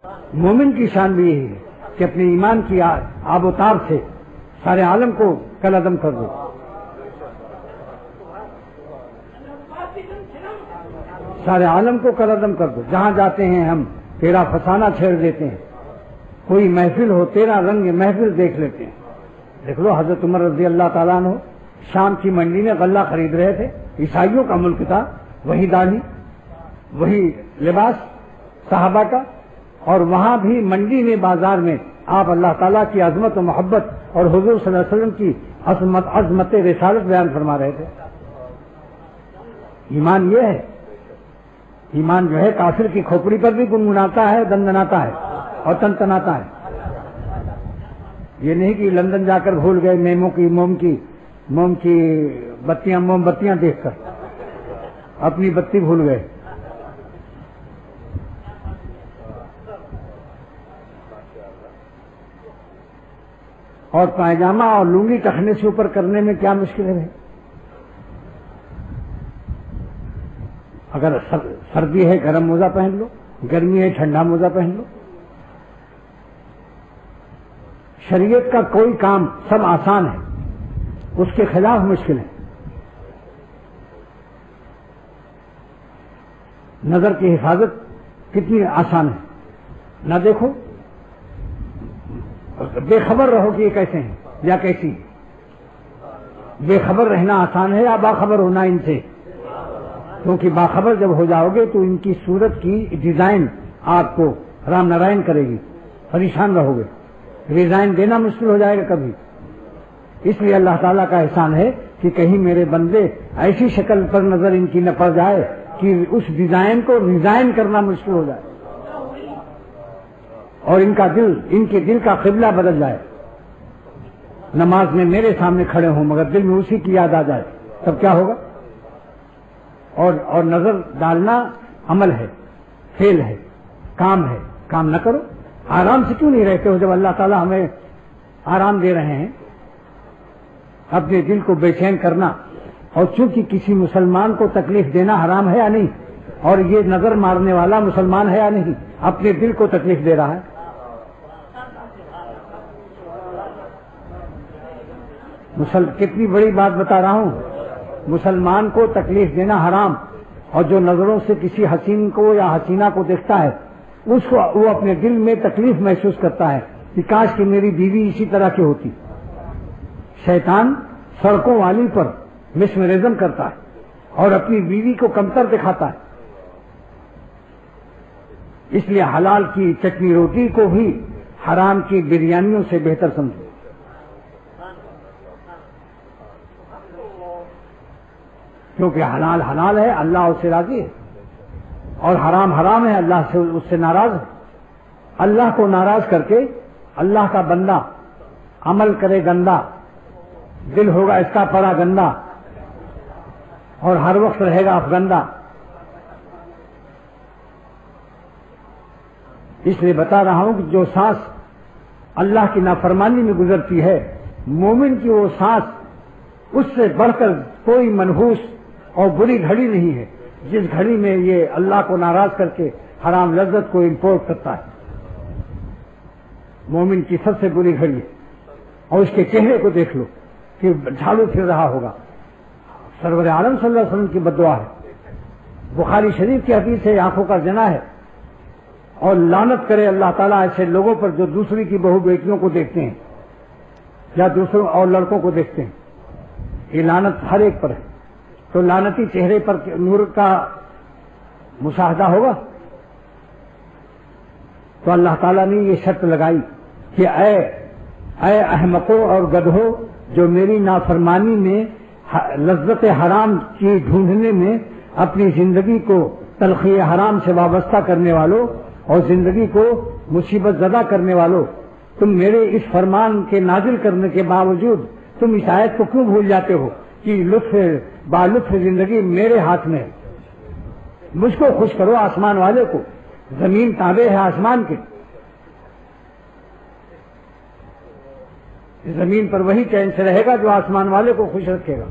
مومن کی شان بھی یہی ہے کہ اپنے ایمان کی آب و تاب سے سارے عالم کو کالعدم کر دو. سارے عالم کو کالعدم کر دو. جہاں جاتے ہیں ہم تیرا فسانہ چھیڑ دیتے ہیں. کوئی محفل ہو تیرا رنگ محفل دیکھ لیتے ہیں. دیکھ لو حضرت عمر رضی اللہ تعالیٰ عنہ شام کی منڈی میں غلہ خرید رہے تھے. عیسائیوں کا ملک تھا, وہی داڑھی وہی لباس صحابہ کا, اور وہاں بھی منڈی میں بازار میں آپ اللہ تعالیٰ کی عظمت و محبت اور حضور صلی اللہ علیہ وسلم کی عظمت رسالت بیان فرما رہے تھے. ایمان یہ ہے. ایمان جو ہے کافر کی کھوپڑی پر بھی گنگناتا ہے, دندناتا ہے اور تنتناتا ہے. یہ نہیں کہ لندن جا کر بھول گئے موم کی موم بتیاں دیکھ کر اپنی بتی بھول گئے. اور پائجامہ اور لنگی ٹخنے سے اوپر کرنے میں کیا مشکل ہے؟ اگر سردی ہے گرم موزہ پہن لو, گرمی ہے ٹھنڈا موزہ پہن لو. شریعت کا کوئی کام سب آسان ہے, اس کے خلاف مشکل ہے. نظر کی حفاظت کتنی آسان ہے. نہ دیکھو, بے خبر رہو کہ یہ کیسے ہیں یا کیسی. بے خبر رہنا آسان ہے یا باخبر ہونا ان سے؟ کیونکہ باخبر جب ہو جاؤ گے تو ان کی صورت کی ڈیزائن آپ کو رام نارائن کرے گی, پریشان رہو گے, ڈیزائن دینا مشکل ہو جائے گا کبھی. اس لیے اللہ تعالیٰ کا احسان ہے کہ کہیں میرے بندے ایسی شکل پر نظر ان کی نہ پڑ جائے کہ اس ڈیزائن کو ڈیزائن کرنا مشکل ہو جائے اور ان کے دل کا قبلہ بدل جائے. نماز میں میرے سامنے کھڑے ہوں مگر دل میں اسی کی یاد آ جائے, تب کیا ہوگا؟ اور نظر ڈالنا عمل ہے, فعل ہے, کام ہے. کام نہ کرو. آرام سے کیوں نہیں رہتے ہو جب اللہ تعالیٰ ہمیں آرام دے رہے ہیں؟ اپنے دل کو بے چین کرنا, اور چونکہ کسی مسلمان کو تکلیف دینا حرام ہے یا نہیں, اور یہ نظر مارنے والا مسلمان ہے یا نہیں, اپنے دل کو تکلیف دے رہا ہے. کتنی بڑی بات بتا رہا ہوں. مسلمان کو تکلیف دینا حرام, اور جو نظروں سے کسی حسین کو یا حسینہ کو دیکھتا ہے اس کو وہ اپنے دل میں تکلیف محسوس کرتا ہے کہ کاش کہ میری بیوی اسی طرح کی ہوتی. شیطان سڑکوں والی پر مسمرزم کرتا ہے اور اپنی بیوی کو کمتر دکھاتا ہے. اس لیے حلال کی چٹنی روٹی کو بھی حرام کی بریانیوں سے بہتر سمجھو. کیونکہ حلال حلال ہے, اللہ اس سے راضی ہے, اور حرام حرام ہے, اللہ سے اس سے ناراض ہے. اللہ کو ناراض کر کے اللہ کا بندہ عمل کرے گندا, دل ہوگا اس کا پڑا گندا, اور ہر وقت رہے گا افگندہ. اس لیے بتا رہا ہوں کہ جو سانس اللہ کی نافرمانی میں گزرتی ہے, مومن کی وہ سانس اس سے بڑھ کر کوئی منحوس اور بری گھڑی نہیں ہے جس گھڑی میں یہ اللہ کو ناراض کر کے حرام لذت کو امپورٹ کرتا ہے. مومن کی سب سے بری گھڑی ہے, اور اس کے چہرے کو دیکھ لو کہ جھاڑو پھر رہا ہوگا. سرور عالم صلی اللہ علیہ وسلم کی بددعا ہے. بخاری شریف کی حدیث ہے, آنکھوں کا زنا ہے, اور لعنت کرے اللہ تعالیٰ ایسے لوگوں پر جو دوسری کی بہو بیٹیوں کو دیکھتے ہیں یا دوسروں اور لڑکوں کو دیکھتے ہیں. یہ لعنت ہر ایک پر ہے. تو لعنتی چہرے پر نور کا مشاہدہ ہوگا. تو اللہ تعالیٰ نے یہ شرط لگائی کہ اے احمقوں اور گدھوں جو میری نافرمانی میں لذت حرام کی ڈھونڈنے میں اپنی زندگی کو تلخی حرام سے وابستہ کرنے والوں اور زندگی کو مصیبت زدہ کرنے والوں, تم میرے اس فرمان کے نازل کرنے کے باوجود تم اس آیت کو کیوں بھول جاتے ہو کہ بالطف زندگی میرے ہاتھ میں ہے. مجھ کو خوش کرو, آسمان والے کو. زمین تابع ہے آسمان کے. زمین پر وہی چین سے رہے گا جو آسمان والے کو خوش رکھے گا.